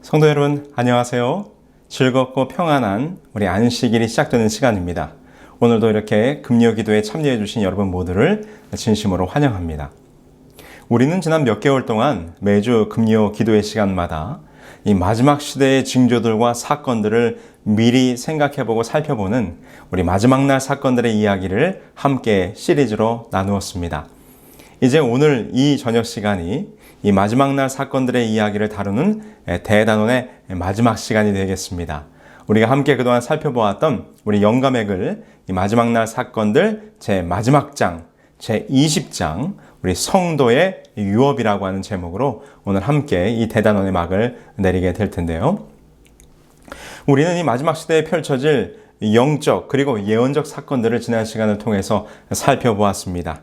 성도 여러분, 안녕하세요. 즐겁고 평안한 우리 안식일이 시작되는 시간입니다. 오늘도 이렇게 금요 기도에 참여해 주신 여러분 모두를 진심으로 환영합니다. 우리는 지난 몇 개월 동안 매주 금요 기도의 시간마다 이 마지막 시대의 징조들과 사건들을 미리 생각해보고 살펴보는 우리 마지막 날 사건들의 이야기를 함께 시리즈로 나누었습니다. 이제 오늘 이 저녁 시간이 이 마지막 날 사건들의 이야기를 다루는 대단원의 마지막 시간이 되겠습니다. 우리가 함께 그동안 살펴보았던 우리 영감의 이 마지막 날 사건들 제 마지막 장, 제 20장, 우리 성도의 유업이라고 하는 제목으로 오늘 함께 이 대단원의 막을 내리게 될 텐데요. 우리는 이 마지막 시대에 펼쳐질 영적 그리고 예언적 사건들을 지난 시간을 통해서 살펴보았습니다.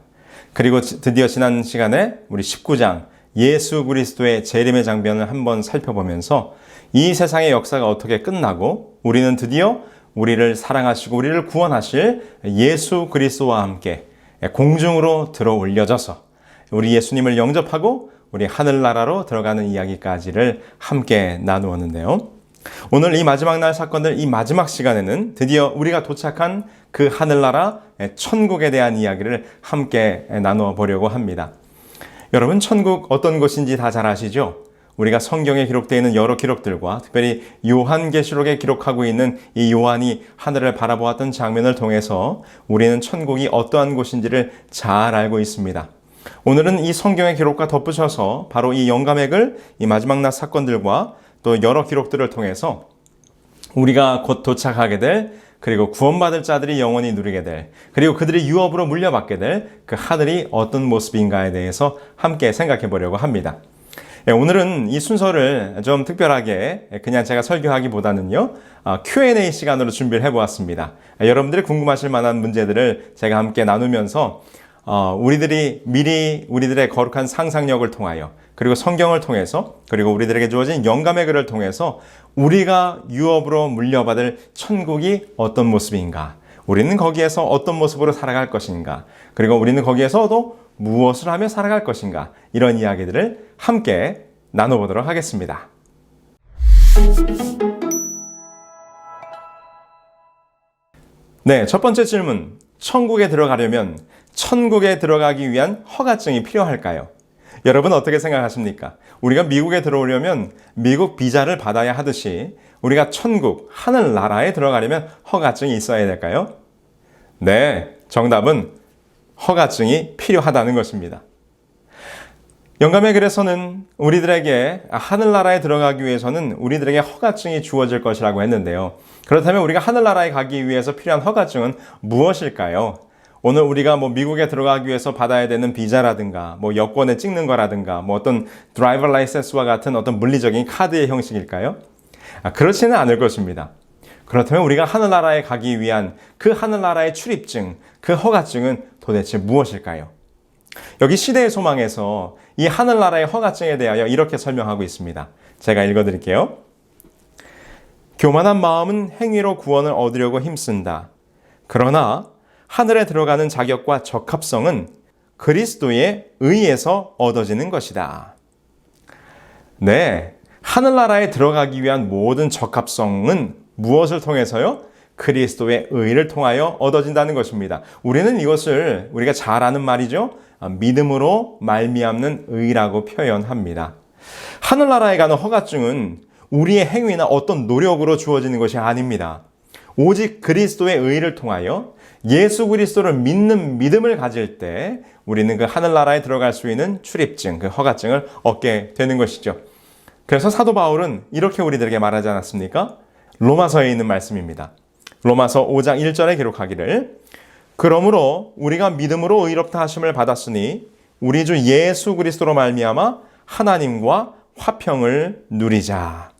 그리고 드디어 지난 시간에 우리 19장 예수 그리스도의 재림의 장면을 한번 살펴보면서 이 세상의 역사가 어떻게 끝나고 우리는 드디어 우리를 사랑하시고 우리를 구원하실 예수 그리스도와 함께 공중으로 들어 올려져서 우리 예수님을 영접하고 우리 하늘나라로 들어가는 이야기까지를 함께 나누었는데요. 오늘 이 마지막 날 사건들, 이 마지막 시간에는 드디어 우리가 도착한 그 하늘나라 천국에 대한 이야기를 함께 나누어 보려고 합니다. 여러분, 천국 어떤 곳인지 다 잘 아시죠? 우리가 성경에 기록되어 있는 여러 기록들과 특별히 요한계시록에 기록하고 있는 이 요한이 하늘을 바라보았던 장면을 통해서 우리는 천국이 어떠한 곳인지를 잘 알고 있습니다. 오늘은 이 성경의 기록과 덧붙여서 바로 이 영감의 이 마지막 날 사건들과 또 여러 기록들을 통해서 우리가 곧 도착하게 될 그리고 구원받을 자들이 영원히 누리게 될 그리고 그들이 유업으로 물려받게 될 그 하늘이 어떤 모습인가에 대해서 함께 생각해 보려고 합니다. 오늘은 이 순서를 좀 특별하게 그냥 제가 설교하기보다는요 Q&A 시간으로 준비를 해보았습니다. 여러분들이 궁금하실 만한 문제들을 제가 함께 나누면서 우리들이 미리 우리들의 거룩한 상상력을 통하여 그리고 성경을 통해서 그리고 우리들에게 주어진 영감의 글을 통해서 우리가 유업으로 물려받을 천국이 어떤 모습인가, 우리는 거기에서 어떤 모습으로 살아갈 것인가, 그리고 우리는 거기에서도 무엇을 하며 살아갈 것인가, 이런 이야기들을 함께 나눠보도록 하겠습니다. 네, 첫 번째 질문. 천국에 들어가려면 천국에 들어가기 위한 허가증이 필요할까요? 여러분 어떻게 생각하십니까? 우리가 미국에 들어오려면 미국 비자를 받아야 하듯이 우리가 천국, 하늘나라에 들어가려면 허가증이 있어야 될까요? 네, 정답은 허가증이 필요하다는 것입니다. 영감의 글에서는 우리들에게 하늘나라에 들어가기 위해서는 우리들에게 허가증이 주어질 것이라고 했는데요. 그렇다면 우리가 하늘나라에 가기 위해서 필요한 허가증은 무엇일까요? 오늘 우리가 미국에 들어가기 위해서 받아야 되는 비자라든가 여권에 찍는 거라든가 어떤 드라이버 라이센스와 같은 어떤 물리적인 카드의 형식일까요? 그렇지는 않을 것입니다. 그렇다면 우리가 하늘나라에 가기 위한 그 하늘나라의 출입증, 그 허가증은 도대체 무엇일까요? 여기 시대의 소망에서 이 하늘나라의 허가증에 대하여 이렇게 설명하고 있습니다. 제가 읽어드릴게요. 교만한 마음은 행위로 구원을 얻으려고 힘쓴다. 그러나 하늘에 들어가는 자격과 적합성은 그리스도의 의에서 얻어지는 것이다. 네, 하늘나라에 들어가기 위한 모든 적합성은 무엇을 통해서요? 그리스도의 의를 통하여 얻어진다는 것입니다. 우리는 이것을 우리가 잘 아는 말이죠. 믿음으로 말미암는 의라고 표현합니다. 하늘나라에 가는 허가증은 우리의 행위나 어떤 노력으로 주어지는 것이 아닙니다. 오직 그리스도의 의를 통하여 예수 그리스도를 믿는 믿음을 가질 때 우리는 그 하늘나라에 들어갈 수 있는 출입증, 그 허가증을 얻게 되는 것이죠. 그래서 사도 바울은 이렇게 우리들에게 말하지 않았습니까? 로마서에 있는 말씀입니다. 로마서 5장 1절에 기록하기를 그러므로 우리가 믿음으로 의롭다 하심을 받았으니 우리 주 예수 그리스도로 말미암아 하나님과 화평을 누리자.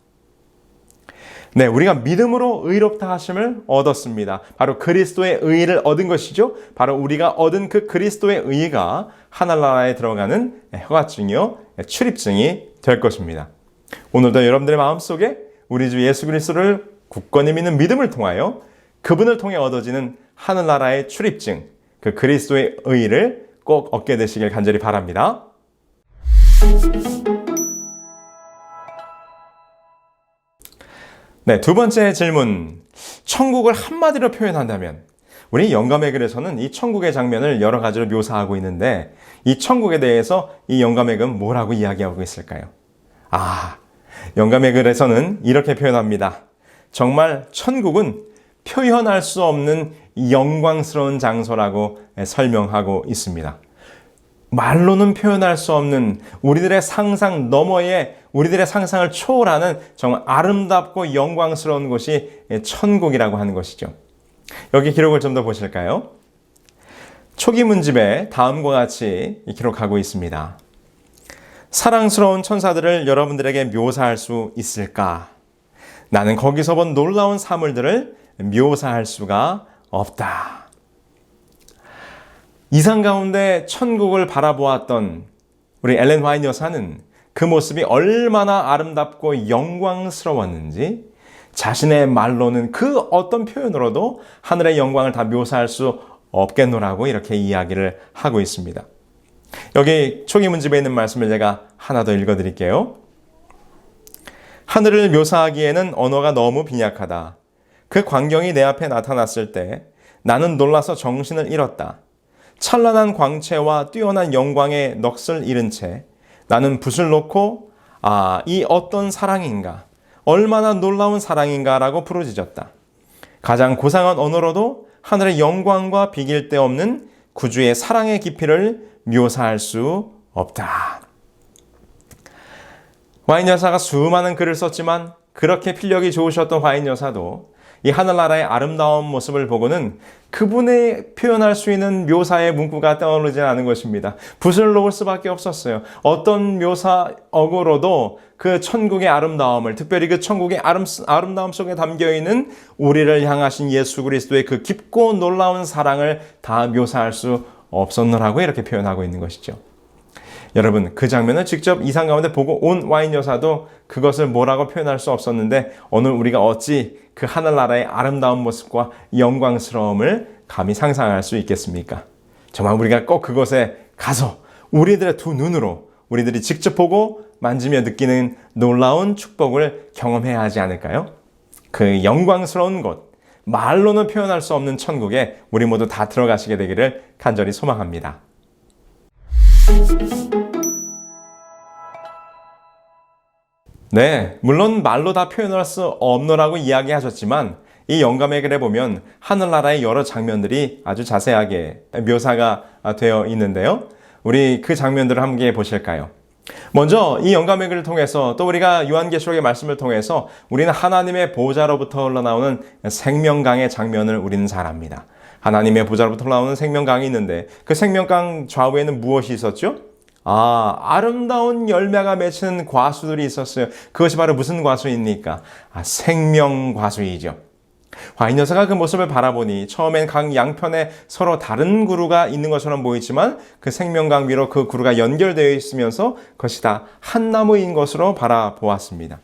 네, 우리가 믿음으로 의롭다 하심을 얻었습니다. 바로 그리스도의 의를 얻은 것이죠. 바로 우리가 얻은 그 그리스도의 의가 하늘나라에 들어가는 허가증이요, 출입증이 될 것입니다. 오늘도 여러분들의 마음속에 우리 주 예수 그리스도를 굳건히 믿는 믿음을 통하여 그분을 통해 얻어지는 하늘나라의 출입증, 그 그리스도의 의를 꼭 얻게 되시길 간절히 바랍니다. 네, 두 번째 질문. 천국을 한마디로 표현한다면, 우리 영감의 글에서는 이 천국의 장면을 여러 가지로 묘사하고 있는데, 이 천국에 대해서 이 영감의 글은 뭐라고 이야기하고 있을까요? 영감의 글에서는 이렇게 표현합니다. 정말 천국은 표현할 수 없는 영광스러운 장소라고 설명하고 있습니다. 말로는 표현할 수 없는 우리들의 상상 너머에 우리들의 상상을 초월하는 정말 아름답고 영광스러운 곳이 천국이라고 하는 것이죠. 여기 기록을 좀 더 보실까요? 초기 문집에 다음과 같이 기록하고 있습니다. 사랑스러운 천사들을 여러분들에게 묘사할 수 있을까? 나는 거기서 본 놀라운 사물들을 묘사할 수가 없다. 이상 가운데 천국을 바라보았던 우리 엘렌 화이트 여사는 그 모습이 얼마나 아름답고 영광스러웠는지 자신의 말로는 그 어떤 표현으로도 하늘의 영광을 다 묘사할 수 없겠노라고 이렇게 이야기를 하고 있습니다. 여기 초기 문집에 있는 말씀을 제가 하나 더 읽어드릴게요. 하늘을 묘사하기에는 언어가 너무 빈약하다. 그 광경이 내 앞에 나타났을 때 나는 놀라서 정신을 잃었다. 찬란한 광채와 뛰어난 영광의 넋을 잃은 채 나는 붓을 놓고 이 어떤 사랑인가, 얼마나 놀라운 사랑인가 라고 부르짖었다. 가장 고상한 언어로도 하늘의 영광과 비길 데 없는 구주의 사랑의 깊이를 묘사할 수 없다. 화인 여사가 수많은 글을 썼지만 그렇게 필력이 좋으셨던 화인 여사도 이 하늘나라의 아름다운 모습을 보고는 그분의 표현할 수 있는 묘사의 문구가 떠오르지 않은 것입니다. 붓을 놓을 수밖에 없었어요. 어떤 묘사어구로도 그 천국의 아름다움을, 특별히 그 천국의 아름다움 속에 담겨있는 우리를 향하신 예수 그리스도의 그 깊고 놀라운 사랑을 다 묘사할 수 없었노라고 이렇게 표현하고 있는 것이죠. 여러분, 그 장면을 직접 이상 가운데 보고 온 와인 여사도 그것을 뭐라고 표현할 수 없었는데 오늘 우리가 어찌 그 하늘나라의 아름다운 모습과 영광스러움을 감히 상상할 수 있겠습니까? 정말 우리가 꼭 그곳에 가서 우리들의 두 눈으로 우리들이 직접 보고 만지며 느끼는 놀라운 축복을 경험해야 하지 않을까요? 그 영광스러운 곳, 말로는 표현할 수 없는 천국에 우리 모두 다 들어가시게 되기를 간절히 소망합니다. 네, 물론 말로 다 표현할 수 없노라고 이야기하셨지만 이 영감의 글에 보면 하늘나라의 여러 장면들이 아주 자세하게 묘사가 되어 있는데요. 우리 그 장면들을 함께 보실까요? 먼저 이 영감의 글을 통해서 또 우리가 요한계시록의 말씀을 통해서 우리는 하나님의 보좌로부터 흘러나오는 생명강의 장면을 우리는 잘 압니다. 하나님의 보좌로부터 흘러나오는 생명강이 있는데 그 생명강 좌우에는 무엇이 있었죠? 아름다운 열매가 맺히는 과수들이 있었어요. 그것이 바로 무슨 과수입니까? 생명과수이죠. 화인 여사가 그 모습을 바라보니 처음엔 강 양편에 서로 다른 구루가 있는 것처럼 보이지만 그 생명강 위로 그 구루가 연결되어 있으면서 그것이 다 한 나무인 것으로 바라보았습니다.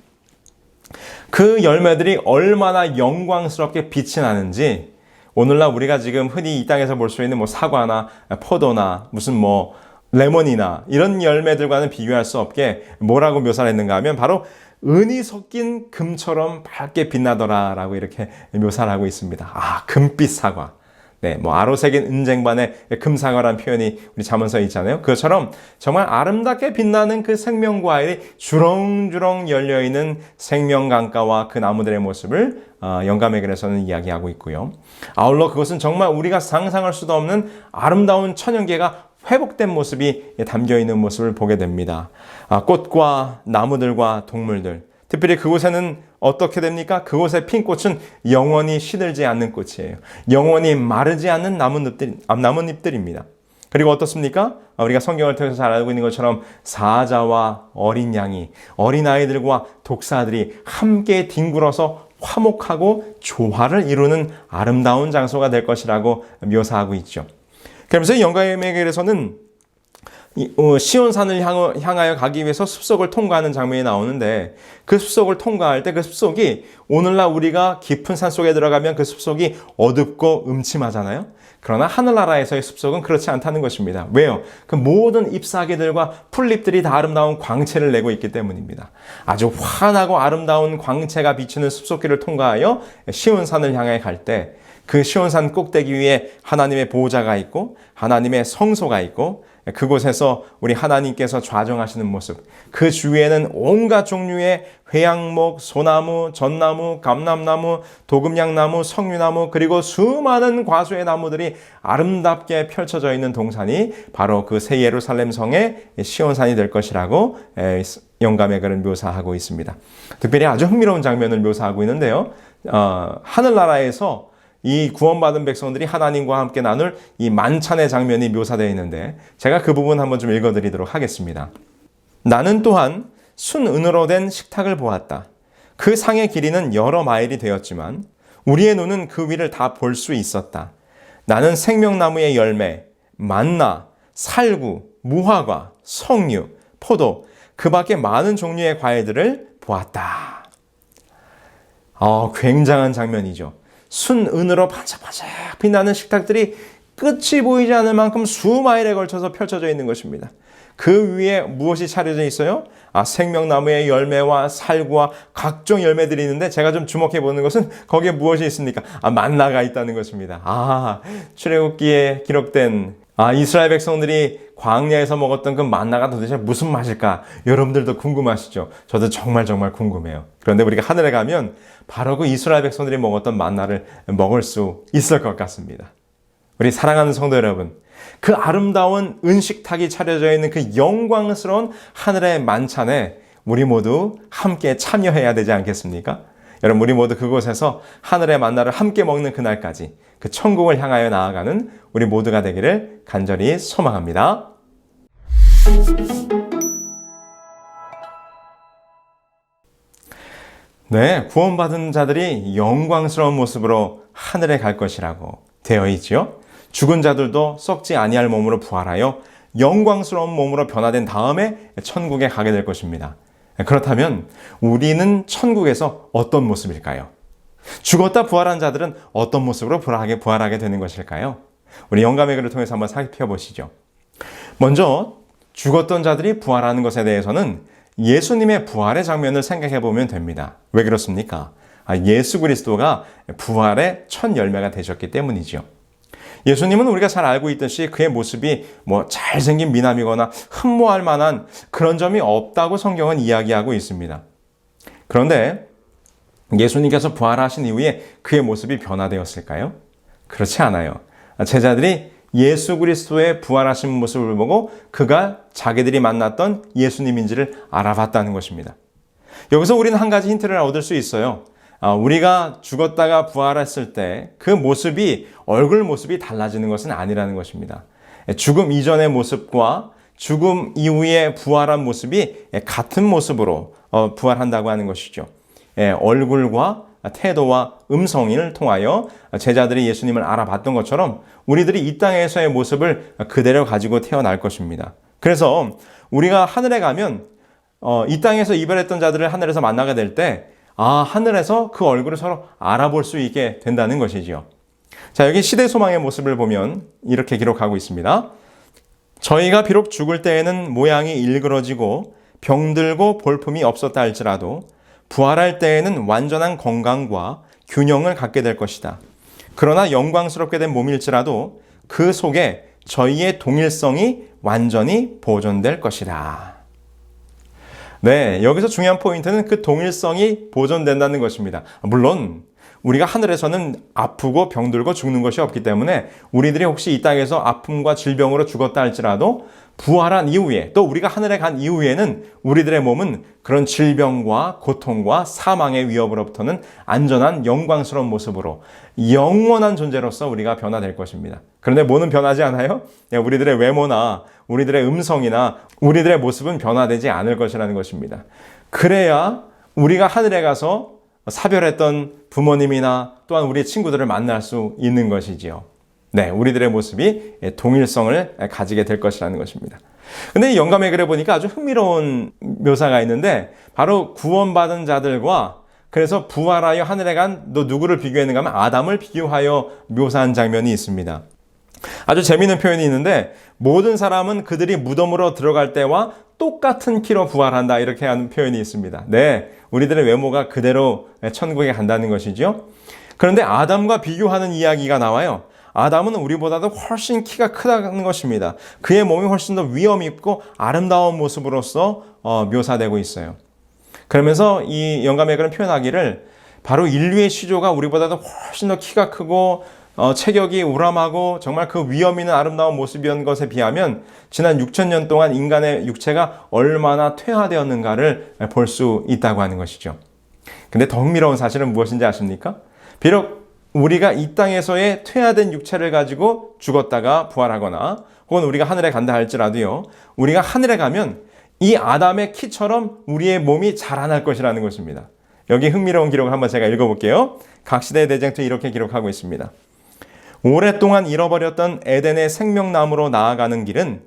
그 열매들이 얼마나 영광스럽게 빛이 나는지 오늘날 우리가 지금 흔히 이 땅에서 볼 수 있는 사과나 포도나 무슨 레몬이나 이런 열매들과는 비교할 수 없게 뭐라고 묘사를 했는가 하면 바로 은이 섞인 금처럼 밝게 빛나더라라고 이렇게 묘사를 하고 있습니다. 금빛 사과. 네, 아로새긴 은쟁반의 금사과라는 표현이 우리 잠언서에 있잖아요. 그것처럼 정말 아름답게 빛나는 그 생명과일이 주렁주렁 열려있는 생명강가와 그 나무들의 모습을 영감의 글에서는 이야기하고 있고요. 아울러 그것은 정말 우리가 상상할 수도 없는 아름다운 천연계가 회복된 모습이 담겨있는 모습을 보게 됩니다. 꽃과 나무들과 동물들, 특별히 그곳에는 어떻게 됩니까? 그곳의 핀 꽃은 영원히 시들지 않는 꽃이에요. 영원히 마르지 않는 나뭇잎들입니다. 그리고 어떻습니까? 우리가 성경을 통해서 잘 알고 있는 것처럼 사자와 어린 양이, 어린아이들과 독사들이 함께 뒹굴어서 화목하고 조화를 이루는 아름다운 장소가 될 것이라고 묘사하고 있죠. 그러면서 영감의 글에서는 시온산을 향하여 가기 위해서 숲속을 통과하는 장면이 나오는데 그 숲속을 통과할 때 그 숲속이 오늘날 우리가 깊은 산속에 들어가면 그 숲속이 어둡고 음침하잖아요. 그러나 하늘나라에서의 숲속은 그렇지 않다는 것입니다. 왜요? 그 모든 잎사귀들과 풀잎들이 다 아름다운 광채를 내고 있기 때문입니다. 아주 환하고 아름다운 광채가 비치는 숲속길을 통과하여 시온산을 향해 갈 때 그 시온산 꼭대기 위에 하나님의 보호자가 있고 하나님의 성소가 있고 그곳에서 우리 하나님께서 좌정하시는 모습, 그 주위에는 온갖 종류의 회양목, 소나무, 전나무, 감람나무, 도금양나무, 석류나무, 그리고 수많은 과수의 나무들이 아름답게 펼쳐져 있는 동산이 바로 그 새 예루살렘 성의 시온산이 될 것이라고 영감의 글을 묘사하고 있습니다. 특별히 아주 흥미로운 장면을 묘사하고 있는데요. 하늘나라에서 이 구원받은 백성들이 하나님과 함께 나눌 이 만찬의 장면이 묘사되어 있는데 제가 그 부분 한번 좀 읽어드리도록 하겠습니다. 나는 또한 순은으로 된 식탁을 보았다. 그 상의 길이는 여러 마일이 되었지만 우리의 눈은 그 위를 다 볼 수 있었다. 나는 생명나무의 열매, 만나, 살구, 무화과, 석류, 포도, 그 밖에 많은 종류의 과일들을 보았다. 굉장한 장면이죠. 순은으로 반짝반짝 빛나는 식탁들이 끝이 보이지 않을 만큼 수마일에 걸쳐서 펼쳐져 있는 것입니다. 그 위에 무엇이 차려져 있어요? 생명나무의 열매와 살구와 각종 열매들이 있는데 제가 좀 주목해 보는 것은 거기에 무엇이 있습니까? 만나가 있다는 것입니다. 출애굽기에 기록된 이스라엘 백성들이 광야에서 먹었던 그 만나가 도대체 무슨 맛일까? 여러분들도 궁금하시죠? 저도 정말 궁금해요. 그런데 우리가 하늘에 가면 바로 그 이스라엘 백성들이 먹었던 만나를 먹을 수 있을 것 같습니다. 우리 사랑하는 성도 여러분, 그 아름다운 은식탁이 차려져 있는 그 영광스러운 하늘의 만찬에 우리 모두 함께 참여해야 되지 않겠습니까? 여러분, 우리 모두 그곳에서 하늘의 만나를 함께 먹는 그날까지 그 천국을 향하여 나아가는 우리 모두가 되기를 간절히 소망합니다. 네, 구원받은 자들이 영광스러운 모습으로 하늘에 갈 것이라고 되어 있지요. 죽은 자들도 썩지 아니할 몸으로 부활하여 영광스러운 몸으로 변화된 다음에 천국에 가게 될 것입니다. 그렇다면 우리는 천국에서 어떤 모습일까요? 죽었다 부활한 자들은 어떤 모습으로 부활하게 되는 것일까요? 우리 영감의 글을 통해서 한번 살펴보시죠. 먼저 죽었던 자들이 부활하는 것에 대해서는 예수님의 부활의 장면을 생각해 보면 됩니다. 왜 그렇습니까? 예수 그리스도가 부활의 첫 열매가 되셨기 때문이죠. 예수님은 우리가 잘 알고 있듯이 그의 모습이 잘생긴 미남이거나 흠모할 만한 그런 점이 없다고 성경은 이야기하고 있습니다. 그런데 예수님께서 부활하신 이후에 그의 모습이 변화되었을까요? 그렇지 않아요. 제자들이 예수 그리스도의 부활하신 모습을 보고 그가 자기들이 만났던 예수님인지를 알아봤다는 것입니다. 여기서 우리는 한 가지 힌트를 얻을 수 있어요. 우리가 죽었다가 부활했을 때 그 모습이 얼굴 모습이 달라지는 것은 아니라는 것입니다. 죽음 이전의 모습과 죽음 이후에 부활한 모습이 같은 모습으로 부활한다고 하는 것이죠. 얼굴과 태도와 음성을 통하여 제자들이 예수님을 알아봤던 것처럼 우리들이 이 땅에서의 모습을 그대로 가지고 태어날 것입니다. 그래서 우리가 하늘에 가면 이 땅에서 이별했던 자들을 하늘에서 만나게 될 때 하늘에서 그 얼굴을 서로 알아볼 수 있게 된다는 것이지요. 자, 여기 시대 소망의 모습을 보면 이렇게 기록하고 있습니다. 저희가 비록 죽을 때에는 모양이 일그러지고 병들고 볼품이 없었다 할지라도 부활할 때에는 완전한 건강과 균형을 갖게 될 것이다. 그러나 영광스럽게 된 몸일지라도 그 속에 저희의 동일성이 완전히 보존될 것이다. 네, 여기서 중요한 포인트는 그 동일성이 보존된다는 것입니다. 물론 우리가 하늘에서는 아프고 병들고 죽는 것이 없기 때문에 우리들이 혹시 이 땅에서 아픔과 질병으로 죽었다 할지라도 부활한 이후에 또 우리가 하늘에 간 이후에는 우리들의 몸은 그런 질병과 고통과 사망의 위협으로부터는 안전한 영광스러운 모습으로 영원한 존재로서 우리가 변화될 것입니다. 그런데 뭐는 변하지 않아요? 우리들의 외모나 우리들의 음성이나 우리들의 모습은 변화되지 않을 것이라는 것입니다. 그래야 우리가 하늘에 가서 사별했던 부모님이나 또한 우리의 친구들을 만날 수 있는 것이지요. 네, 우리들의 모습이 동일성을 가지게 될 것이라는 것입니다. 근데 이 영감의 글에 보니까 아주 흥미로운 묘사가 있는데 바로 구원받은 자들과 그래서 부활하여 하늘에 간 너 누구를 비교했는가 하면 아담을 비교하여 묘사한 장면이 있습니다. 아주 재미있는 표현이 있는데 모든 사람은 그들이 무덤으로 들어갈 때와 똑같은 키로 부활한다 이렇게 하는 표현이 있습니다. 네, 우리들의 외모가 그대로 천국에 간다는 것이죠. 그런데 아담과 비교하는 이야기가 나와요. 아담은 우리보다도 훨씬 키가 크다는 것입니다. 그의 몸이 훨씬 더 위험 있고 아름다운 모습으로서 묘사되고 있어요. 그러면서 이 영감의 글은 표현하기를 바로 인류의 시조가 우리보다도 훨씬 더 키가 크고 체격이 우람하고 정말 그 위험 있는 아름다운 모습이었던 것에 비하면 지난 6,000년 동안 인간의 육체가 얼마나 퇴화되었는가를 볼 수 있다고 하는 것이죠. 근데 더 흥미로운 사실은 무엇인지 아십니까? 비록 우리가 이 땅에서의 퇴화된 육체를 가지고 죽었다가 부활하거나 혹은 우리가 하늘에 간다 할지라도요, 우리가 하늘에 가면 이 아담의 키처럼 우리의 몸이 자라날 것이라는 것입니다. 여기 흥미로운 기록을 한번 제가 읽어볼게요. 각 시대의 대쟁투에 이렇게 기록하고 있습니다. 오랫동안 잃어버렸던 에덴의 생명나무로 나아가는 길은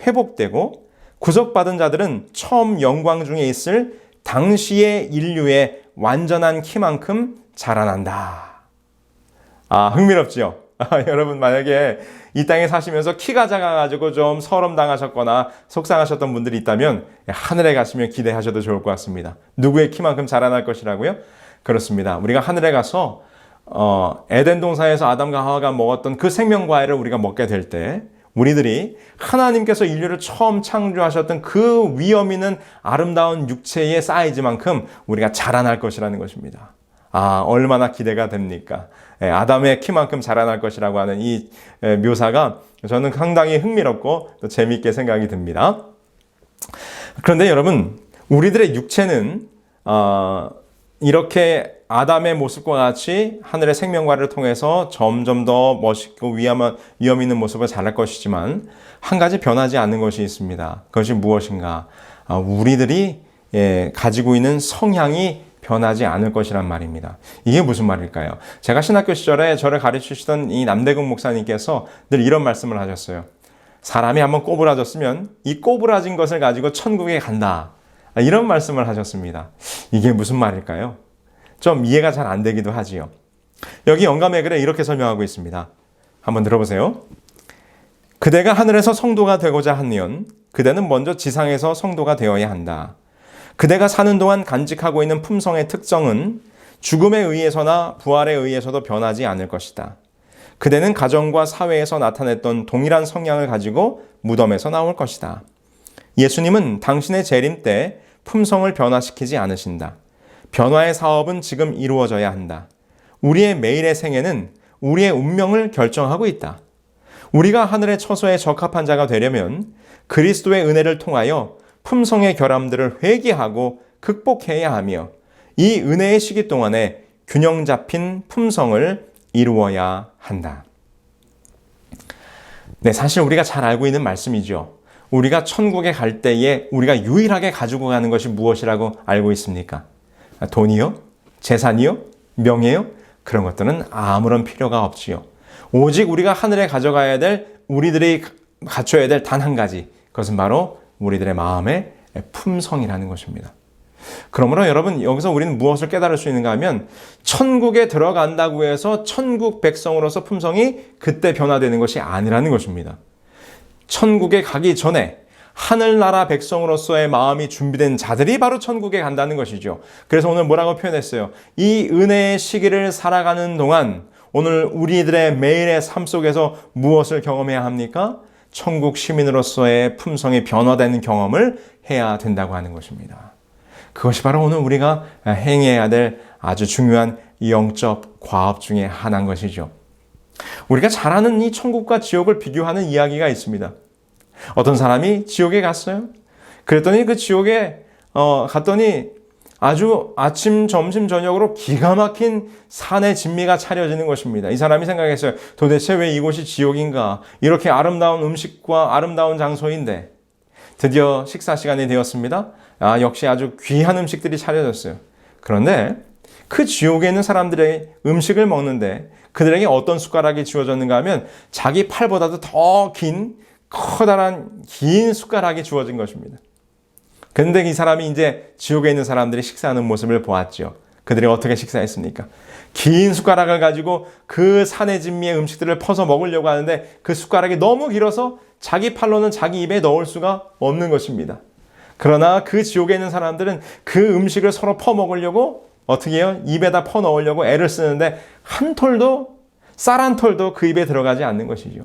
회복되고 구속받은 자들은 처음 영광 중에 있을 당시의 인류의 완전한 키만큼 자라난다. 흥미롭죠? 여러분 만약에 이 땅에 사시면서 키가 작아가지고 좀 서름 당하셨거나 속상하셨던 분들이 있다면 하늘에 가시면 기대하셔도 좋을 것 같습니다. 누구의 키만큼 자라날 것이라고요? 그렇습니다. 우리가 하늘에 가서 에덴 동산에서 아담과 하와가 먹었던 그 생명과일을 우리가 먹게 될 때 우리들이 하나님께서 인류를 처음 창조하셨던 그 위험 있는 아름다운 육체의 사이즈만큼 우리가 자라날 것이라는 것입니다. 얼마나 기대가 됩니까? 아담의 키만큼 자라날 것이라고 하는 이 묘사가 저는 상당히 흥미롭고 또 재미있게 생각이 듭니다. 그런데 여러분, 우리들의 육체는 이렇게 아담의 모습과 같이 하늘의 생명과를 통해서 점점 더 멋있고 위험 있는 모습을 자랄 것이지만 한 가지 변하지 않는 것이 있습니다. 그것이 무엇인가? 우리들이 가지고 있는 성향이 변하지 않을 것이란 말입니다. 이게 무슨 말일까요? 제가 신학교 시절에 저를 가르치시던 이 남대근 목사님께서 늘 이런 말씀을 하셨어요. 사람이 한번 꼬부라졌으면 이 꼬부라진 것을 가지고 천국에 간다. 이런 말씀을 하셨습니다. 이게 무슨 말일까요? 좀 이해가 잘 안 되기도 하지요. 여기 영감의 글에 이렇게 설명하고 있습니다. 한번 들어보세요. 그대가 하늘에서 성도가 되고자 하면 그대는 먼저 지상에서 성도가 되어야 한다. 그대가 사는 동안 간직하고 있는 품성의 특성은 죽음에 의해서나 부활에 의해서도 변하지 않을 것이다. 그대는 가정과 사회에서 나타냈던 동일한 성향을 가지고 무덤에서 나올 것이다. 예수님은 당신의 재림 때 품성을 변화시키지 않으신다. 변화의 사업은 지금 이루어져야 한다. 우리의 매일의 생애는 우리의 운명을 결정하고 있다. 우리가 하늘의 처소에 적합한 자가 되려면 그리스도의 은혜를 통하여 품성의 결함들을 회개하고 극복해야 하며 이 은혜의 시기 동안에 균형 잡힌 품성을 이루어야 한다. 네, 사실 우리가 잘 알고 있는 말씀이죠. 우리가 천국에 갈 때에 우리가 유일하게 가지고 가는 것이 무엇이라고 알고 있습니까? 돈이요? 재산이요? 명예요? 그런 것들은 아무런 필요가 없지요. 오직 우리가 하늘에 가져가야 될, 우리들이 갖춰야 될 단 한 가지, 그것은 바로 우리들의 마음의 품성이라는 것입니다. 그러므로 여러분, 여기서 우리는 무엇을 깨달을 수 있는가 하면 천국에 들어간다고 해서 천국 백성으로서 품성이 그때 변화되는 것이 아니라는 것입니다. 천국에 가기 전에 하늘나라 백성으로서의 마음이 준비된 자들이 바로 천국에 간다는 것이죠. 그래서 오늘 뭐라고 표현했어요? 이 은혜의 시기를 살아가는 동안 오늘 우리들의 매일의 삶 속에서 무엇을 경험해야 합니까? 천국 시민으로서의 품성이 변화되는 경험을 해야 된다고 하는 것입니다. 그것이 바로 오늘 우리가 행해야 될 아주 중요한 영적 과업 중에 하나인 것이죠. 우리가 잘 아는 이 천국과 지옥을 비교하는 이야기가 있습니다. 어떤 사람이 지옥에 갔어요. 그랬더니 그 지옥에 갔더니 아주 아침, 점심, 저녁으로 기가 막힌 산의 진미가 차려지는 것입니다. 이 사람이 생각했어요. 도대체 왜 이곳이 지옥인가? 이렇게 아름다운 음식과 아름다운 장소인데 드디어 식사 시간이 되었습니다. 역시 아주 귀한 음식들이 차려졌어요. 그런데 그 지옥에 있는 사람들의 음식을 먹는데 그들에게 어떤 숟가락이 주어졌는가 하면 자기 팔보다도 더 긴 커다란 긴 숟가락이 주어진 것입니다. 근데 이 사람이 이제 지옥에 있는 사람들이 식사하는 모습을 보았죠. 그들이 어떻게 식사했습니까? 긴 숟가락을 가지고 그 산의 진미의 음식들을 퍼서 먹으려고 하는데 그 숟가락이 너무 길어서 자기 팔로는 자기 입에 넣을 수가 없는 것입니다. 그러나 그 지옥에 있는 사람들은 그 음식을 서로 퍼먹으려고 어떻게 해요? 입에다 퍼넣으려고 애를 쓰는데 쌀 한 톨도 그 입에 들어가지 않는 것이죠.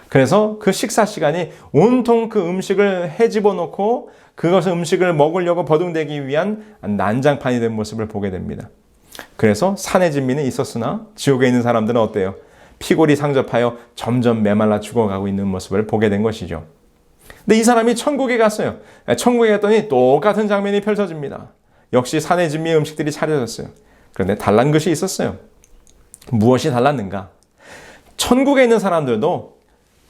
그래서 그 식사 시간이 온통 그 음식을 헤집어 놓고 그것을 음식을 먹으려고 버둥대기 위한 난장판이 된 모습을 보게 됩니다. 그래서 산의 진미는 있었으나 지옥에 있는 사람들은 어때요? 피골이 상접하여 점점 메말라 죽어가고 있는 모습을 보게 된 것이죠. 근데 이 사람이 천국에 갔어요. 천국에 갔더니 똑같은 장면이 펼쳐집니다. 역시 산의 진미의 음식들이 차려졌어요. 그런데 달란 것이 있었어요. 무엇이 달랐는가? 천국에 있는 사람들도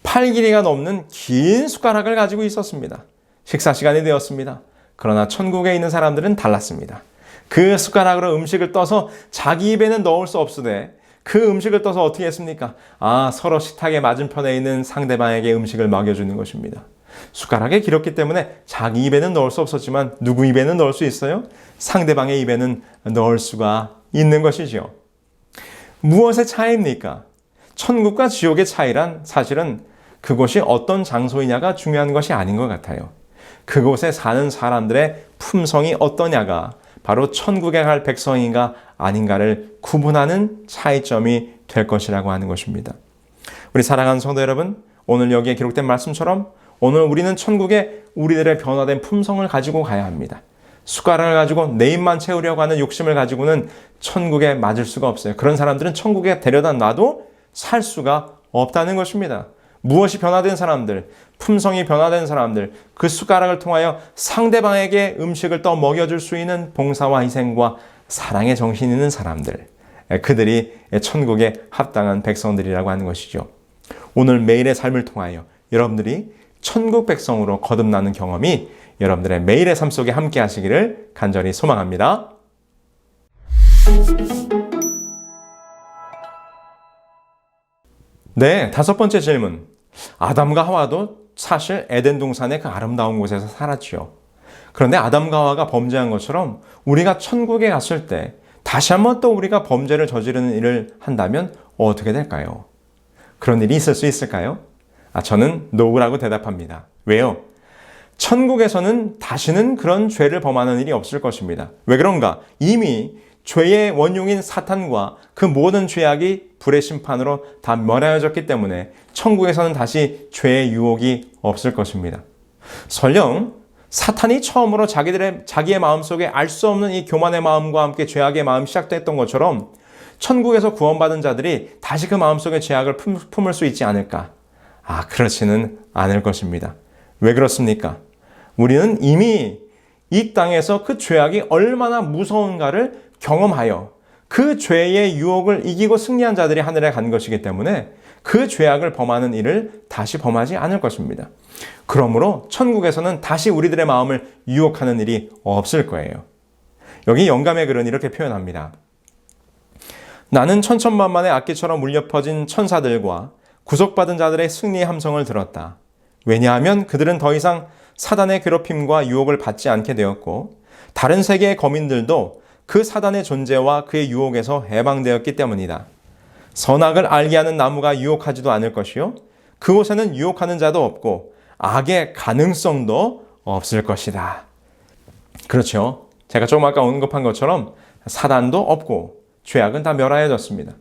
팔 길이가 넘는 긴 숟가락을 가지고 있었습니다. 식사 시간이 되었습니다. 그러나 천국에 있는 사람들은 달랐습니다. 그 숟가락으로 음식을 떠서 자기 입에는 넣을 수 없으되 그 음식을 떠서 어떻게 했습니까? 서로 식탁의 맞은편에 있는 상대방에게 음식을 먹여주는 것입니다. 숟가락이 길었기 때문에 자기 입에는 넣을 수 없었지만 누구 입에는 넣을 수 있어요? 상대방의 입에는 넣을 수가 있는 것이지요. 무엇의 차이입니까? 천국과 지옥의 차이란 사실은 그곳이 어떤 장소이냐가 중요한 것이 아닌 것 같아요. 그곳에 사는 사람들의 품성이 어떠냐가 바로 천국에 갈 백성인가 아닌가를 구분하는 차이점이 될 것이라고 하는 것입니다. 우리 사랑하는 성도 여러분, 오늘 여기에 기록된 말씀처럼 오늘 우리는 천국에 우리들의 변화된 품성을 가지고 가야 합니다. 숟가락을 가지고 내 입만 채우려고 하는 욕심을 가지고는 천국에 맞을 수가 없어요. 그런 사람들은 천국에 데려다 놔도 살 수가 없다는 것입니다. 무엇이 변화된 사람들, 품성이 변화된 사람들, 그 숟가락을 통하여 상대방에게 음식을 떠 먹여줄 수 있는 봉사와 희생과 사랑의 정신이 있는 사람들, 그들이 천국에 합당한 백성들이라고 하는 것이죠. 오늘 매일의 삶을 통하여 여러분들이 천국 백성으로 거듭나는 경험이 여러분들의 매일의 삶 속에 함께 하시기를 간절히 소망합니다. 네, 5번째 질문. 아담과 하와도 사실 에덴 동산의 그 아름다운 곳에서 살았죠. 그런데 아담과 하와가 범죄한 것처럼 우리가 천국에 갔을 때 다시 한번 또 우리가 범죄를 저지르는 일을 한다면 어떻게 될까요? 그런 일이 있을 수 있을까요? 저는 노라고 대답합니다. 왜요? 천국에서는 다시는 그런 죄를 범하는 일이 없을 것입니다. 왜 그런가? 이미 죄의 원흉인 사탄과 그 모든 죄악이 불의 심판으로 다 멸하여졌기 때문에 천국에서는 다시 죄의 유혹이 없을 것입니다. 설령 사탄이 처음으로 자기의 마음속에 알 수 없는 이 교만의 마음과 함께 죄악의 마음이 시작됐던 것처럼 천국에서 구원받은 자들이 다시 그 마음속에 죄악을 품을 수 있지 않을까? 그렇지는 않을 것입니다. 왜 그렇습니까? 우리는 이미 이 땅에서 그 죄악이 얼마나 무서운가를 경험하여 그 죄의 유혹을 이기고 승리한 자들이 하늘에 간 것이기 때문에 그 죄악을 범하는 일을 다시 범하지 않을 것입니다. 그러므로 천국에서는 다시 우리들의 마음을 유혹하는 일이 없을 거예요. 여기 영감의 글은 이렇게 표현합니다. 나는 천천만만의 악기처럼 울려 퍼진 천사들과 구속받은 자들의 승리의 함성을 들었다. 왜냐하면 그들은 더 이상 사단의 괴롭힘과 유혹을 받지 않게 되었고 다른 세계의 거민들도 그 사단의 존재와 그의 유혹에서 해방되었기 때문이다. 선악을 알게 하는 나무가 유혹하지도 않을 것이요 그곳에는 유혹하는 자도 없고 악의 가능성도 없을 것이다. 그렇죠. 제가 조금 아까 언급한 것처럼 사단도 없고 죄악은 다 멸하여졌습니다.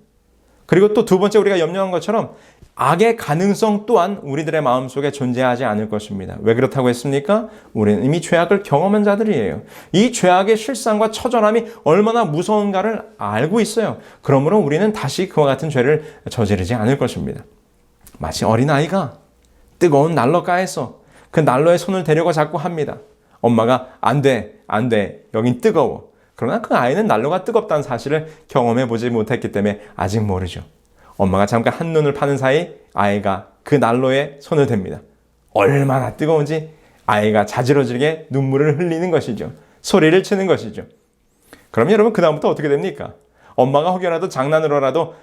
그리고 또 두 번째 우리가 염려한 것처럼 악의 가능성 또한 우리들의 마음속에 존재하지 않을 것입니다. 왜 그렇다고 했습니까? 우리는 이미 죄악을 경험한 자들이에요. 이 죄악의 실상과 처절함이 얼마나 무서운가를 알고 있어요. 그러므로 우리는 다시 그와 같은 죄를 저지르지 않을 것입니다. 마치 어린아이가 뜨거운 난로가에서 그 난로에 손을 대려고 자꾸 합니다. 엄마가 안 돼, 여긴 뜨거워. 그러나 그 아이는 난로가 뜨겁다는 사실을 경험해 보지 못했기 때문에 아직 모르죠. 엄마가 잠깐 한눈을 파는 사이 아이가 그 난로에 손을 댑니다. 얼마나 뜨거운지 아이가 자지러지게 눈물을 흘리는 것이죠. 소리를 치는 것이죠. 그럼 여러분 그 다음부터 어떻게 됩니까? 엄마가 혹여라도 장난으로라도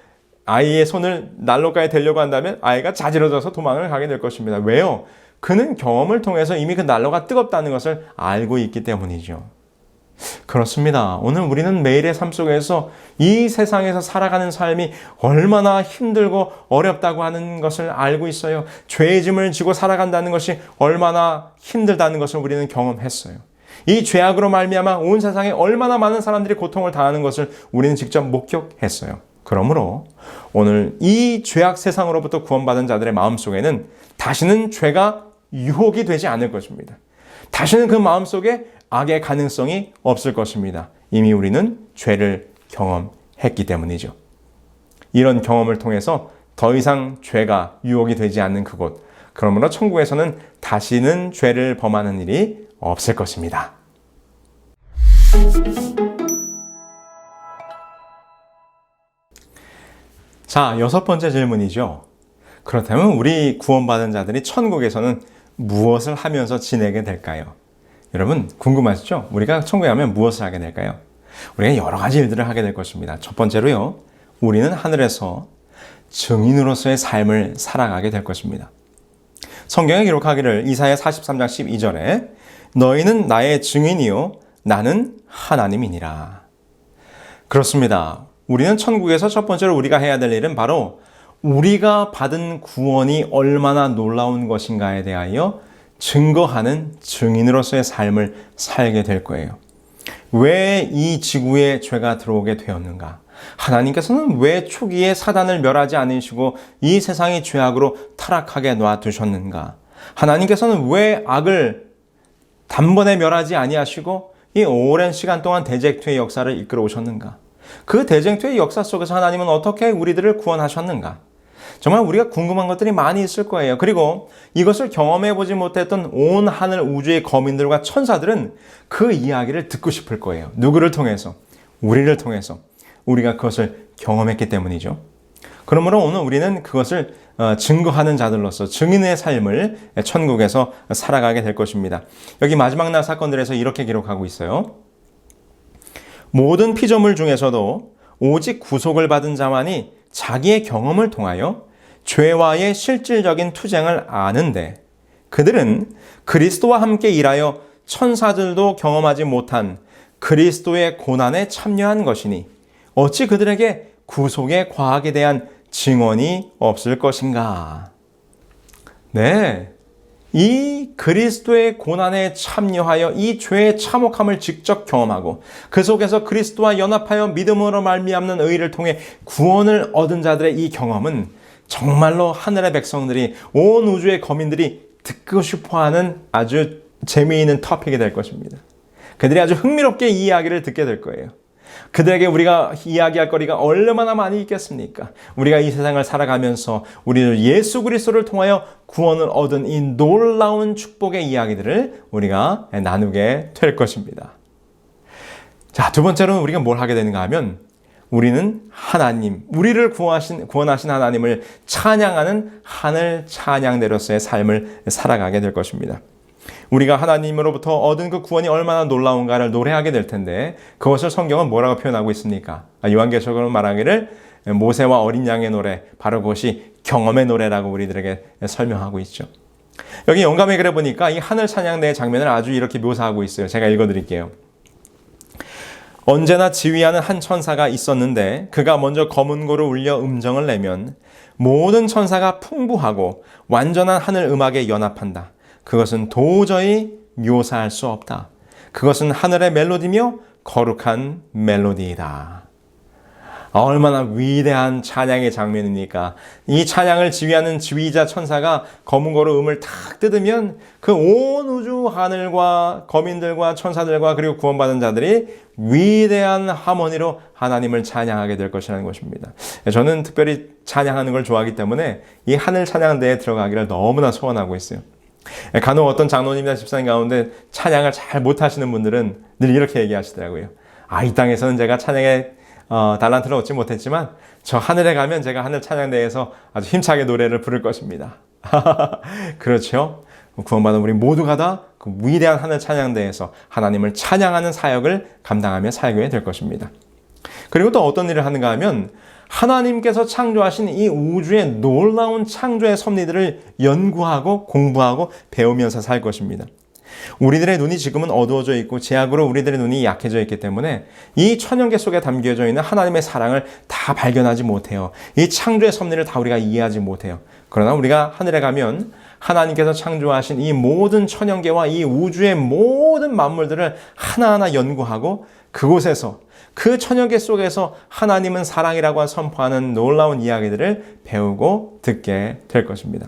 아이의 손을 난로가에 대려고 한다면 아이가 자지러져서 도망을 가게 될 것입니다. 왜요? 그는 경험을 통해서 이미 그 난로가 뜨겁다는 것을 알고 있기 때문이죠. 그렇습니다. 오늘 우리는 매일의 삶 속에서 이 세상에서 살아가는 삶이 얼마나 힘들고 어렵다고 하는 것을 알고 있어요. 죄의 짐을 지고 살아간다는 것이 얼마나 힘들다는 것을 우리는 경험했어요. 이 죄악으로 말미암아 온 세상에 얼마나 많은 사람들이 고통을 당하는 것을 우리는 직접 목격했어요. 그러므로 오늘 이 죄악 세상으로부터 구원받은 자들의 마음속에는 다시는 죄가 유혹이 되지 않을 것입니다. 다시는 그 마음속에 악의 가능성이 없을 것입니다. 이미 우리는 죄를 경험했기 때문이죠. 이런 경험을 통해서 더 이상 죄가 유혹이 되지 않는 그곳, 그러므로 천국에서는 다시는 죄를 범하는 일이 없을 것입니다. 자, 6번째 질문이죠. 그렇다면 우리 구원받은 자들이 천국에서는 무엇을 하면서 지내게 될까요? 여러분 궁금하시죠? 우리가 천국에 가면 무엇을 하게 될까요? 우리가 여러 가지 일들을 하게 될 것입니다. 첫 번째로요, 우리는 하늘에서 증인으로서의 삶을 살아가게 될 것입니다. 성경에 기록하기를 이사야 43장 12절에 너희는 나의 증인이요 나는 하나님이니라. 그렇습니다. 우리는 천국에서 첫 번째로 우리가 해야 될 일은 바로 우리가 받은 구원이 얼마나 놀라운 것인가에 대하여 증거하는 증인으로서의 삶을 살게 될 거예요. 왜 이 지구에 죄가 들어오게 되었는가? 하나님께서는 왜 초기에 사단을 멸하지 않으시고 이 세상이 죄악으로 타락하게 놔두셨는가? 하나님께서는 왜 악을 단번에 멸하지 아니하시고 이 오랜 시간 동안 대쟁투의 역사를 이끌어 오셨는가? 그 대쟁투의 역사 속에서 하나님은 어떻게 우리들을 구원하셨는가? 정말 우리가 궁금한 것들이 많이 있을 거예요. 그리고 이것을 경험해보지 못했던 온 하늘 우주의 거민들과 천사들은 그 이야기를 듣고 싶을 거예요. 누구를 통해서? 우리를 통해서. 우리가 그것을 경험했기 때문이죠. 그러므로 오늘 우리는 그것을 증거하는 자들로서 증인의 삶을 천국에서 살아가게 될 것입니다. 여기 마지막 날 사건들에서 이렇게 기록하고 있어요. 모든 피조물 중에서도 오직 구속을 받은 자만이 자기의 경험을 통하여 죄와의 실질적인 투쟁을 아는데 그들은 그리스도와 함께 일하여 천사들도 경험하지 못한 그리스도의 고난에 참여한 것이니 어찌 그들에게 구속의 과학에 대한 증언이 없을 것인가? 네, 이 그리스도의 고난에 참여하여 이 죄의 참혹함을 직접 경험하고 그 속에서 그리스도와 연합하여 믿음으로 말미암는 의를 통해 구원을 얻은 자들의 이 경험은 정말로 하늘의 백성들이 온 우주의 거민들이 듣고 싶어하는 아주 재미있는 토픽이 될 것입니다. 그들이 아주 흥미롭게 이 이야기를 듣게 될 거예요. 그들에게 우리가 이야기할 거리가 얼마나 많이 있겠습니까? 우리가 이 세상을 살아가면서 우리는 예수 그리스도를 통하여 구원을 얻은 이 놀라운 축복의 이야기들을 우리가 나누게 될 것입니다. 자, 두 번째로는 우리가 뭘 하게 되는가 하면 우리는 하나님, 우리를 구원하신 하나님을 찬양하는 하늘 찬양대로서의 삶을 살아가게 될 것입니다. 우리가 하나님으로부터 얻은 그 구원이 얼마나 놀라운가를 노래하게 될 텐데 그것을 성경은 뭐라고 표현하고 있습니까? 요한계시록으로 말하기를 모세와 어린 양의 노래, 바로 그것이 경험의 노래라고 우리들에게 설명하고 있죠. 여기 영감의 글에 보니까 이 하늘 찬양대의 장면을 아주 이렇게 묘사하고 있어요. 제가 읽어드릴게요. 언제나 지휘하는 한 천사가 있었는데 그가 먼저 검은고를 울려 음정을 내면 모든 천사가 풍부하고 완전한 하늘 음악에 연합한다. 그것은 도저히 묘사할 수 없다. 그것은 하늘의 멜로디며 거룩한 멜로디이다. 얼마나 위대한 찬양의 장면입니까? 이 찬양을 지휘하는 지휘자 천사가 검은고로 음을 탁 뜯으면 그 온 우주 하늘과 거민들과 천사들과 그리고 구원받은 자들이 위대한 하모니로 하나님을 찬양하게 될 것이라는 것입니다. 저는 특별히 찬양하는 걸 좋아하기 때문에 이 하늘 찬양대에 들어가기를 너무나 소원하고 있어요. 간혹 어떤 장로님이나 집사님 가운데 찬양을 잘 못하시는 분들은 늘 이렇게 얘기하시더라고요. 이 땅에서는 제가 찬양의 달란트를 얻지 못했지만 저 하늘에 가면 제가 하늘 찬양대에서 아주 힘차게 노래를 부를 것입니다. 그렇죠? 구원받은 우리 모두가 다 그 위대한 하늘 찬양대에서 하나님을 찬양하는 사역을 감당하며 살게 될 것입니다. 그리고 또 어떤 일을 하는가 하면 하나님께서 창조하신 이 우주의 놀라운 창조의 섭리들을 연구하고 공부하고 배우면서 살 것입니다. 우리들의 눈이 지금은 어두워져 있고 제약으로 우리들의 눈이 약해져 있기 때문에 이 천연계 속에 담겨져 있는 하나님의 사랑을 다 발견하지 못해요. 이 창조의 섭리를 다 우리가 이해하지 못해요. 그러나 우리가 하늘에 가면 하나님께서 창조하신 이 모든 천연계와 이 우주의 모든 만물들을 하나하나 연구하고 그곳에서 그 천연계 속에서 하나님은 사랑이라고 선포하는 놀라운 이야기들을 배우고 듣게 될 것입니다.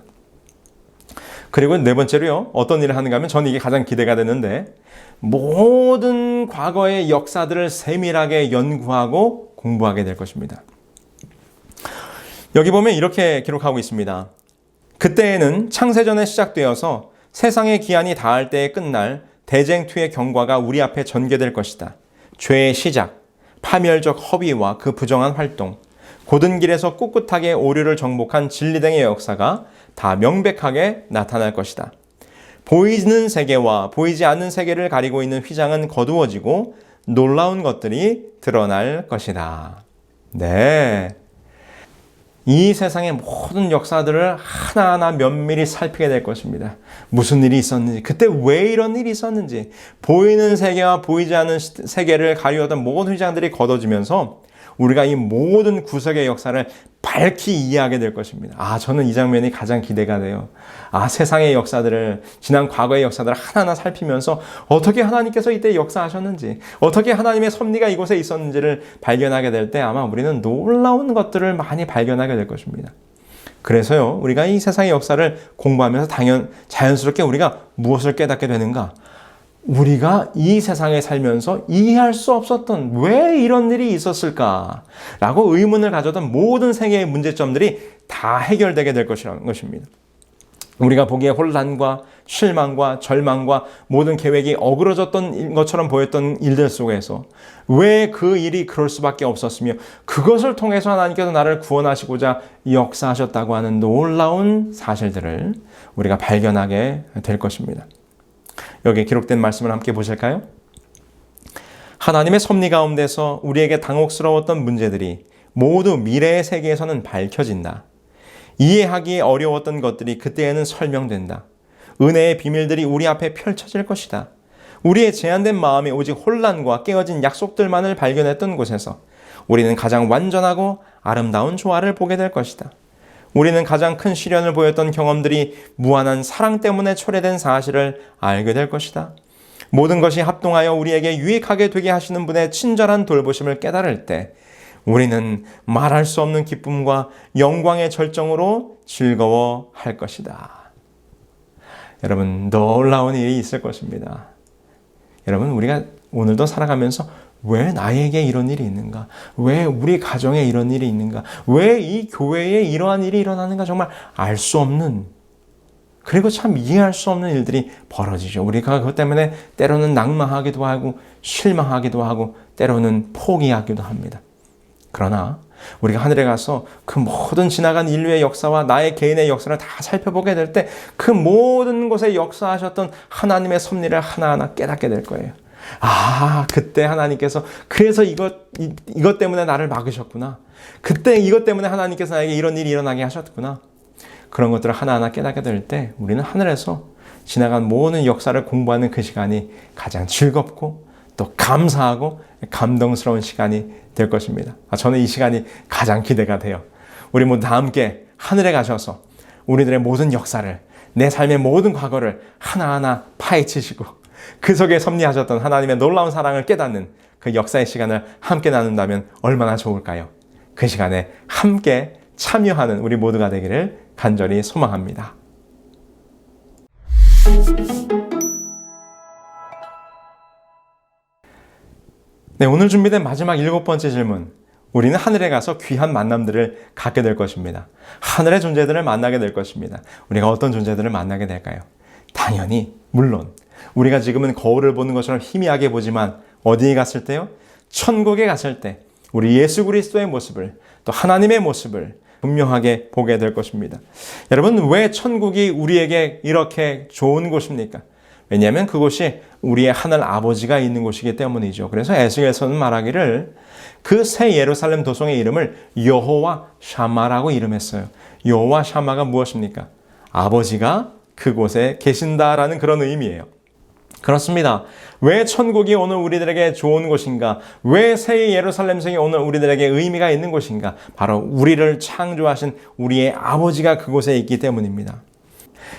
그리고 네 번째로요, 어떤 일을 하는가 하면 저는 이게 가장 기대가 되는데, 모든 과거의 역사들을 세밀하게 연구하고 공부하게 될 것입니다. 여기 보면 이렇게 기록하고 있습니다. 그때에는 창세전에 시작되어서 세상의 기한이 닿을 때에 끝날 대쟁투의 경과가 우리 앞에 전개될 것이다. 죄의 시작, 파멸적 허비와 그 부정한 활동, 곧은 길에서 꿋꿋하게 오류를 정복한 진리 등의 역사가 다 명백하게 나타날 것이다. 보이는 세계와 보이지 않는 세계를 가리고 있는 휘장은 거두어지고 놀라운 것들이 드러날 것이다. 네. 이 세상의 모든 역사들을 하나하나 면밀히 살피게 될 것입니다. 무슨 일이 있었는지, 그때 왜 이런 일이 있었는지, 보이는 세계와 보이지 않는 세계를 가리우던 모든 휘장들이 걷어지면서 우리가 이 모든 구석의 역사를 밝히 이해하게 될 것입니다. 저는 이 장면이 가장 기대가 돼요. 세상의 역사들을, 지난 과거의 역사들을 하나하나 살피면서 어떻게 하나님께서 이때 역사하셨는지, 어떻게 하나님의 섭리가 이곳에 있었는지를 발견하게 될 때 아마 우리는 놀라운 것들을 많이 발견하게 될 것입니다. 그래서요, 우리가 이 세상의 역사를 공부하면서 자연스럽게 우리가 무엇을 깨닫게 되는가? 우리가 이 세상에 살면서 이해할 수 없었던 왜 이런 일이 있었을까? 라고 의문을 가졌던 모든 세계의 문제점들이 다 해결되게 될 것이라는 것입니다. 우리가 보기에 혼란과 실망과 절망과 모든 계획이 어그러졌던 것처럼 보였던 일들 속에서 왜 그 일이 그럴 수밖에 없었으며 그것을 통해서 하나님께서 나를 구원하시고자 역사하셨다고 하는 놀라운 사실들을 우리가 발견하게 될 것입니다. 여기 기록된 말씀을 함께 보실까요? 하나님의 섭리 가운데서 우리에게 당혹스러웠던 문제들이 모두 미래의 세계에서는 밝혀진다. 이해하기 어려웠던 것들이 그때에는 설명된다. 은혜의 비밀들이 우리 앞에 펼쳐질 것이다. 우리의 제한된 마음이 오직 혼란과 깨어진 약속들만을 발견했던 곳에서 우리는 가장 완전하고 아름다운 조화를 보게 될 것이다. 우리는 가장 큰 시련을 보였던 경험들이 무한한 사랑 때문에 초래된 사실을 알게 될 것이다. 모든 것이 합동하여 우리에게 유익하게 되게 하시는 분의 친절한 돌보심을 깨달을 때 우리는 말할 수 없는 기쁨과 영광의 절정으로 즐거워할 것이다. 여러분, 놀라운 일이 있을 것입니다. 여러분, 우리가 오늘도 살아가면서 왜 나에게 이런 일이 있는가? 왜 우리 가정에 이런 일이 있는가? 왜 이 교회에 이러한 일이 일어나는가? 정말 알 수 없는, 그리고 참 이해할 수 없는 일들이 벌어지죠. 우리가 그것 때문에 때로는 낙망하기도 하고 실망하기도 하고 때로는 포기하기도 합니다. 그러나 우리가 하늘에 가서 그 모든 지나간 인류의 역사와 나의 개인의 역사를 다 살펴보게 될 때 그 모든 곳에 역사하셨던 하나님의 섭리를 하나하나 깨닫게 될 거예요. 그때 하나님께서 그래서 이것 때문에 나를 막으셨구나. 그때 이것 때문에 하나님께서 나에게 이런 일이 일어나게 하셨구나. 그런 것들을 하나하나 깨닫게 될 때 우리는 하늘에서 지나간 모든 역사를 공부하는 그 시간이 가장 즐겁고 또 감사하고 감동스러운 시간이 될 것입니다. 저는 이 시간이 가장 기대가 돼요. 우리 모두 다 함께 하늘에 가셔서 우리들의 모든 역사를, 내 삶의 모든 과거를 하나하나 파헤치시고 그 속에 섭리하셨던 하나님의 놀라운 사랑을 깨닫는 그 역사의 시간을 함께 나눈다면 얼마나 좋을까요? 그 시간에 함께 참여하는 우리 모두가 되기를 간절히 소망합니다. 네, 오늘 준비된 마지막 7번째 질문. 우리는 하늘에 가서 귀한 만남들을 갖게 될 것입니다. 하늘의 존재들을 만나게 될 것입니다. 우리가 어떤 존재들을 만나게 될까요? 당연히, 물론 우리가 지금은 거울을 보는 것처럼 희미하게 보지만 어디에 갔을 때요? 천국에 갔을 때 우리 예수 그리스도의 모습을, 또 하나님의 모습을 분명하게 보게 될 것입니다. 여러분, 왜 천국이 우리에게 이렇게 좋은 곳입니까? 왜냐하면 그곳이 우리의 하늘 아버지가 있는 곳이기 때문이죠. 그래서 에스겔서는 말하기를 그 새 예루살렘 도성의 이름을 여호와 샤마라고 이름했어요. 여호와 샤마가 무엇입니까? 아버지가 그곳에 계신다라는 그런 의미예요. 그렇습니다. 왜 천국이 오늘 우리들에게 좋은 곳인가? 왜 새 예루살렘성이 오늘 우리들에게 의미가 있는 곳인가? 바로 우리를 창조하신 우리의 아버지가 그곳에 있기 때문입니다.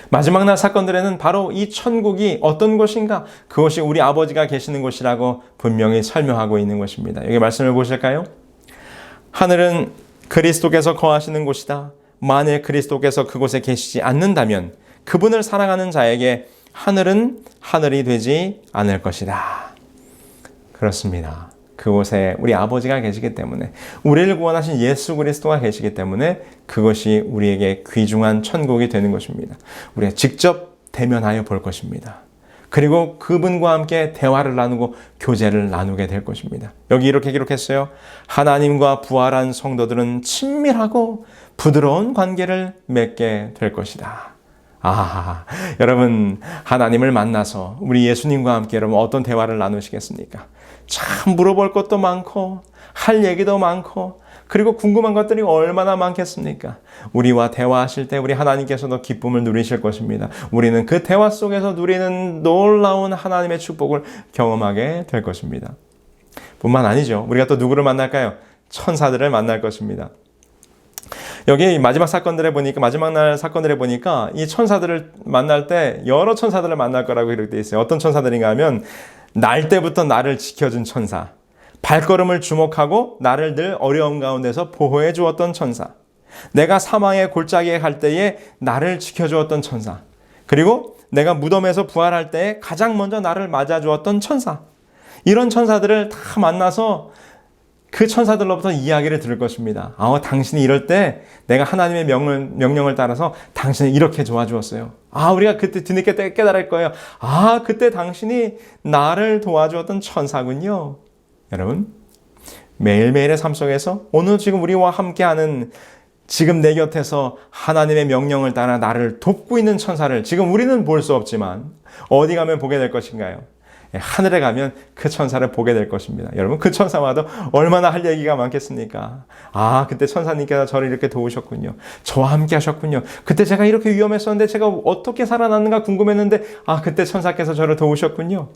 마지막 날 사건들에는 바로 이 천국이 어떤 곳인가? 그것이 우리 아버지가 계시는 곳이라고 분명히 설명하고 있는 것입니다. 여기 말씀을 보실까요? 하늘은 그리스도께서 거하시는 곳이다. 만일 그리스도께서 그곳에 계시지 않는다면 그분을 사랑하는 자에게 하늘은 하늘이 되지 않을 것이다. 그렇습니다. 그곳에 우리 아버지가 계시기 때문에, 우리를 구원하신 예수 그리스도가 계시기 때문에 그것이 우리에게 귀중한 천국이 되는 것입니다. 우리가 직접 대면하여 볼 것입니다. 그리고 그분과 함께 대화를 나누고 교제를 나누게 될 것입니다. 여기 이렇게 기록했어요. 하나님과 부활한 성도들은 친밀하고 부드러운 관계를 맺게 될 것이다. 여러분, 하나님을 만나서 우리 예수님과 함께 여러분 어떤 대화를 나누시겠습니까? 참 물어볼 것도 많고 할 얘기도 많고 그리고 궁금한 것들이 얼마나 많겠습니까? 우리와 대화하실 때 우리 하나님께서도 기쁨을 누리실 것입니다. 우리는 그 대화 속에서 누리는 놀라운 하나님의 축복을 경험하게 될 것입니다. 뿐만 아니죠. 우리가 또 누구를 만날까요? 천사들을 만날 것입니다. 여기 마지막 날 사건들에 보니까 이 천사들을 만날 때 여러 천사들을 만날 거라고 이렇게 되어 있어요. 어떤 천사들인가 하면 날 때부터 나를 지켜준 천사, 발걸음을 주목하고 나를 늘 어려움 가운데서 보호해 주었던 천사, 내가 사망의 골짜기에 갈 때에 나를 지켜주었던 천사, 그리고 내가 무덤에서 부활할 때에 가장 먼저 나를 맞아주었던 천사, 이런 천사들을 다 만나서 그 천사들로부터 이야기를 들을 것입니다. 당신이 이럴 때 내가 하나님의 명령을 따라서 당신을 이렇게 도와주었어요. 우리가 그때 뒤늦게 깨달을 거예요. 그때 당신이 나를 도와주었던 천사군요. 여러분, 매일매일의 삶 속에서 오늘 지금 우리와 함께하는 지금 내 곁에서 하나님의 명령을 따라 나를 돕고 있는 천사를 지금 우리는 볼 수 없지만 어디 가면 보게 될 것인가요? 하늘에 가면 그 천사를 보게 될 것입니다. 여러분, 그 천사와도 얼마나 할 얘기가 많겠습니까? 그때 천사님께서 저를 이렇게 도우셨군요. 저와 함께 하셨군요. 그때 제가 이렇게 위험했었는데 제가 어떻게 살아났는가 궁금했는데 그때 천사께서 저를 도우셨군요.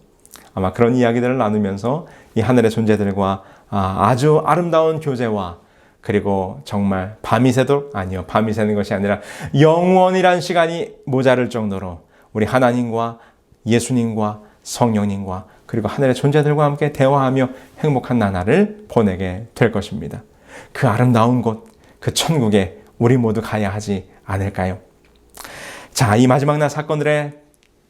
아마 그런 이야기들을 나누면서 이 하늘의 존재들과 아주 아름다운 교제와 그리고 정말 밤이 새도록, 밤이 새는 것이 아니라 영원이란 시간이 모자랄 정도로 우리 하나님과 예수님과 성령님과 그리고 하늘의 존재들과 함께 대화하며 행복한 나날을 보내게 될 것입니다. 그 아름다운 곳, 그 천국에 우리 모두 가야 하지 않을까요? 자, 이 마지막 날 사건들의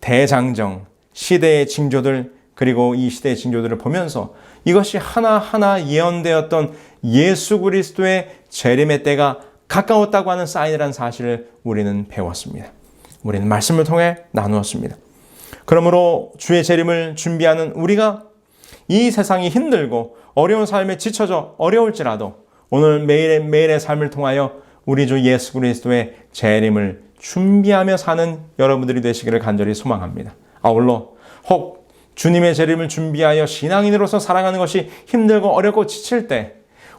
대장정, 시대의 징조들, 그리고 이 시대의 징조들을 보면서 이것이 하나하나 예언되었던 예수 그리스도의 재림의 때가 가까웠다고 하는 사인이라는 사실을 우리는 배웠습니다. 우리는 말씀을 통해 나누었습니다. 그러므로 주의 재림을 준비하는 우리가 이 세상이 힘들고 어려운 삶에 지쳐져 어려울지라도 오늘 매일의 삶을 통하여 우리 주 예수 그리스도의 재림을 준비하며 사는 여러분들이 되시기를 간절히 소망합니다. 아울러 혹 주님의 재림을 준비하여 신앙인으로서 살아가는 것이 힘들고 어렵고 지칠 때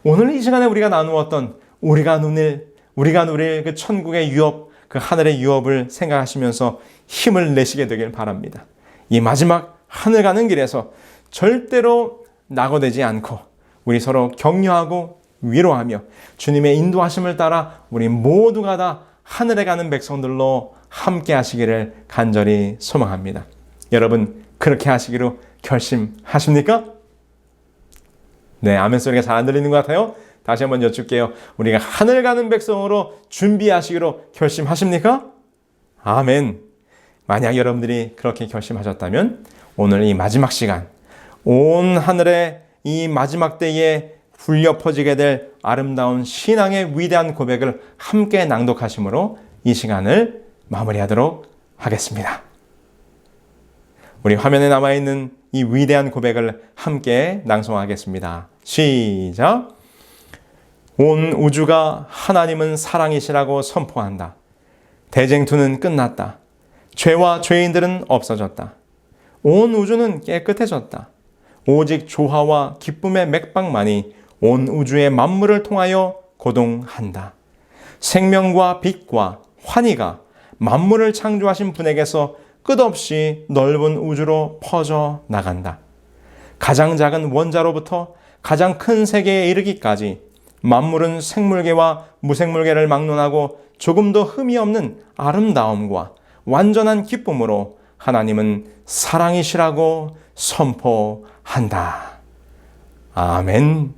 오늘 이 시간에 우리가 나누었던 우리가 누릴 그 천국의 유업, 그 하늘의 유업을 생각하시면서 힘을 내시게 되길 바랍니다. 이 마지막 하늘 가는 길에서 절대로 낙오되지 않고 우리 서로 격려하고 위로하며 주님의 인도하심을 따라 우리 모두가 다 하늘에 가는 백성들로 함께 하시기를 간절히 소망합니다. 여러분, 그렇게 하시기로 결심하십니까? 네, 아멘 소리가 잘 안 들리는 것 같아요. 다시 한번 여쭙게요. 우리가 하늘 가는 백성으로 준비하시기로 결심하십니까? 아멘. 만약 여러분들이 그렇게 결심하셨다면 오늘 이 마지막 시간, 온 하늘의 이 마지막 때에 울려 퍼지게 될 아름다운 신앙의 위대한 고백을 함께 낭독하심으로 이 시간을 마무리하도록 하겠습니다. 우리 화면에 남아있는 이 위대한 고백을 함께 낭송하겠습니다. 시작! 온 우주가 하나님은 사랑이시라고 선포한다. 대쟁투는 끝났다. 죄와 죄인들은 없어졌다. 온 우주는 깨끗해졌다. 오직 조화와 기쁨의 맥박만이 온 우주의 만물을 통하여 고동한다. 생명과 빛과 환희가 만물을 창조하신 분에게서 끝없이 넓은 우주로 퍼져 나간다. 가장 작은 원자로부터 가장 큰 세계에 이르기까지 만물은 생물계와 무생물계를 막론하고 조금도 흠이 없는 아름다움과 완전한 기쁨으로 하나님은 사랑이시라고 선포한다. 아멘.